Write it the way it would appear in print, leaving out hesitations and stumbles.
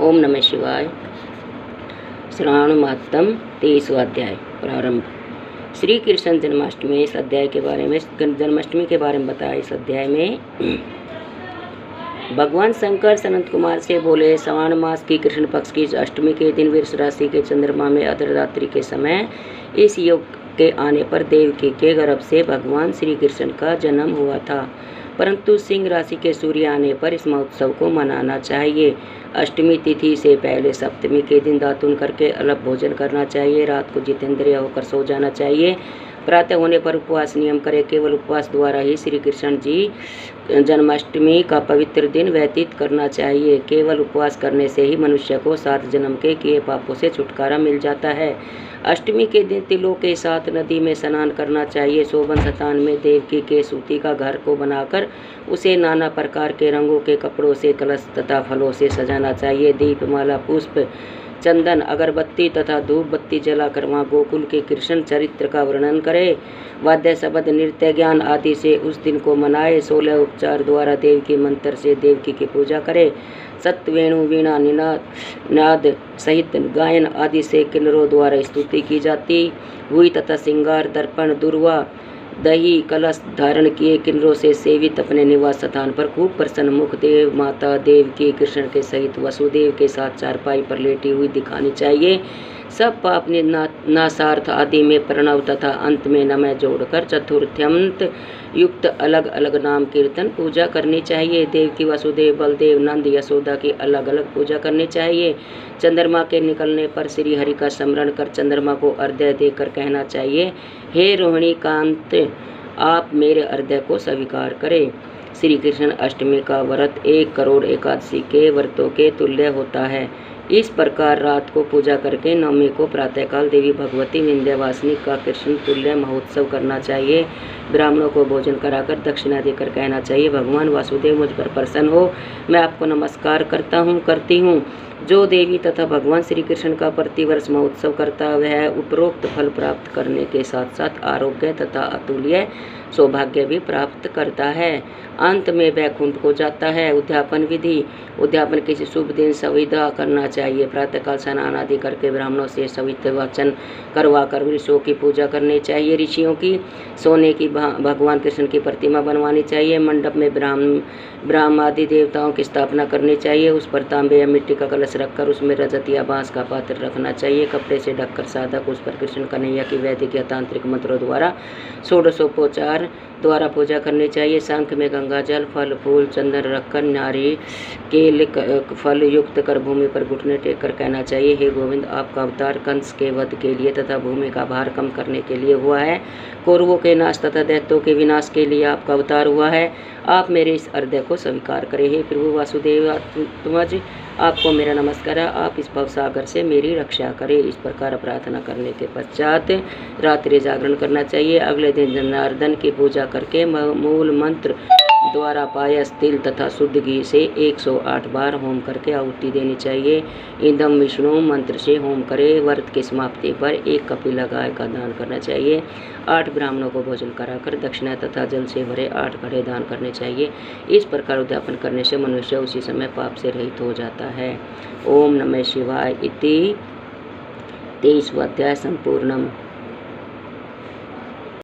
ओम नमः शिवाय। श्रावण मातम 23वां अध्याय प्रारंभ। श्री कृष्ण जन्माष्टमी। इस अध्याय के बारे में, जन्माष्टमी के बारे में बताया। इस अध्याय में भगवान शंकर सनत कुमार से बोले, श्रावण मास की कृष्ण पक्ष की अष्टमी के दिन वृष राशि के चंद्रमा में अर्धरात्रि के समय इस योग के आने पर देवकी के गर्भ से भगवान श्री कृष्ण का जन्म हुआ था। परंतु सिंह राशि के सूर्य आने पर इस महोत्सव को मनाना चाहिए। अष्टमी तिथि से पहले सप्तमी के दिन दातुन करके अलग भोजन करना चाहिए। रात को जितेंद्रिय होकर सो जाना चाहिए। प्रातः होने पर उपवास नियम करें। केवल उपवास द्वारा ही श्री कृष्ण जी जन्माष्टमी का पवित्र दिन व्यतीत करना चाहिए। केवल उपवास करने से ही मनुष्य को 7 जन्म के किए पापों से छुटकारा मिल जाता है। अष्टमी के दिन तिलों के साथ नदी में स्नान करना चाहिए। शोभन स्थान में देवकी के सूती का घर को बनाकर उसे नाना प्रकार के रंगों के कपड़ों से, कलश तथा फलों से सजाना चाहिए। दीपमाला, पुष्प, चंदन, अगरबत्ती तथा धूप बत्ती जलाकर वहाँ गोकुल के कृष्ण चरित्र का वर्णन करे। वाद्य, शब्द, नृत्य, ज्ञान आदि से उस दिन को मनाए। 16 उपचार द्वारा देवकी मंत्र से देवकी की पूजा करे। सत्य, वेणु, वीणा, नाद सहित गायन आदि से किन्नरों द्वारा स्तुति की जाती हुई तथा श्रृंगार, दर्पण, दुर्वा, दही, कलश धारण किए किन्नरों से सेवित अपने निवास स्थान पर खूब प्रसन्न मुख देव माता देवकी कृष्ण के सहित वसुदेव के साथ चारपाई पर लेटी हुई दिखानी चाहिए। सब पाप नासार्थ आदि में प्रणव तथा अंत में नमः जोड़कर चतुर्थ्यंत युक्त अलग अलग नाम कीर्तन पूजा करनी चाहिए। देवकी, वसुदेव, बलदेव, नंद, यशोदा की अलग अलग पूजा करनी चाहिए। चंद्रमा के निकलने पर श्री हरि का स्मरण कर चंद्रमा को अर्घ्य देकर कहना चाहिए, हे रोहिणी कांत, आप मेरे अर्घ्य को स्वीकार करें। श्री कृष्ण अष्टमी का व्रत 1 करोड़ एकादशी के व्रतों के तुल्य होता है। इस प्रकार रात को पूजा करके नवमी को प्रातःकाल देवी भगवती विंध्यवासिनी का कृष्ण तुल्य महोत्सव करना चाहिए। ब्राह्मणों को भोजन कराकर दक्षिणा देकर कहना चाहिए, भगवान वासुदेव मुझ पर प्रसन्न हो, मैं आपको नमस्कार करती हूँ। जो देवी तथा भगवान श्री कृष्ण का प्रतिवर्ष महोत्सव करता वह उपरोक्त फल प्राप्त करने के साथ साथ आरोग्य तथा अतुल्य सौभाग्य भी प्राप्त करता है। अंत में वैकुंठ को जाता है। उद्यापन विधि। उद्यापन किसी शुभ दिन संविदा करना चाहिए। प्रातःकाल स्नान आदि करके ब्राह्मणों से सवित वाचन करवा कर वृक्षों की पूजा करनी चाहिए। ऋषियों की सोने की भगवान कृष्ण की प्रतिमा बनवानी चाहिए। मंडप में ब्राह्म आदि देवताओं की स्थापना करनी चाहिए। उस पर तांबे या मिट्टी का कलश रखकर उसमें रजत या बांस का पात्र रखना चाहिए। कपड़े से ढककर साधक उस पर कृष्ण कन्हैया की वैदिक या तांत्रिक मंत्रों द्वारा षोडशोपचार द्वारा पूजा करनी चाहिए। शंख में गंगा जल, फल, फूल, चंदन रखकर नारिकेल फल युक्त कर भूमि पर घुटने टेक कर कहना चाहिए, हे गोविंद, आपका अवतार कंस के वध के लिए तथा भूमि का भार कम करने के लिए हुआ है। कौरवों के नाश तथा दैत्यों के विनाश के लिए आपका अवतार हुआ है। आप मेरे इस अर्घ्य को स्वीकार करें। हे प्रभु वासुदेव तुमज, आपको मेरा नमस्कार है। आप इस भवसागर से मेरी रक्षा करें। इस प्रकार प्रार्थना करने के पश्चात रात्रि जागरण करना चाहिए। अगले दिन जनार्दन की पूजा करके मूल मंत्र द्वारा पायस, तिल तथा शुद्ध घी से 108 बार होम करके आहुति देनी चाहिए। इंदम विष्णु मंत्र से होम करे। व्रत की समाप्ति पर 1 कपिला गाय का दान करना चाहिए। 8 ब्राह्मणों को भोजन कराकर दक्षिणा तथा जल से भरे 8 घड़े दान करने चाहिए। इस प्रकार उद्यापन करने से मनुष्य उसी समय पाप से रहित हो जाता है। ओम नमः शिवाय इति 23वां अध्याय संपूर्णम।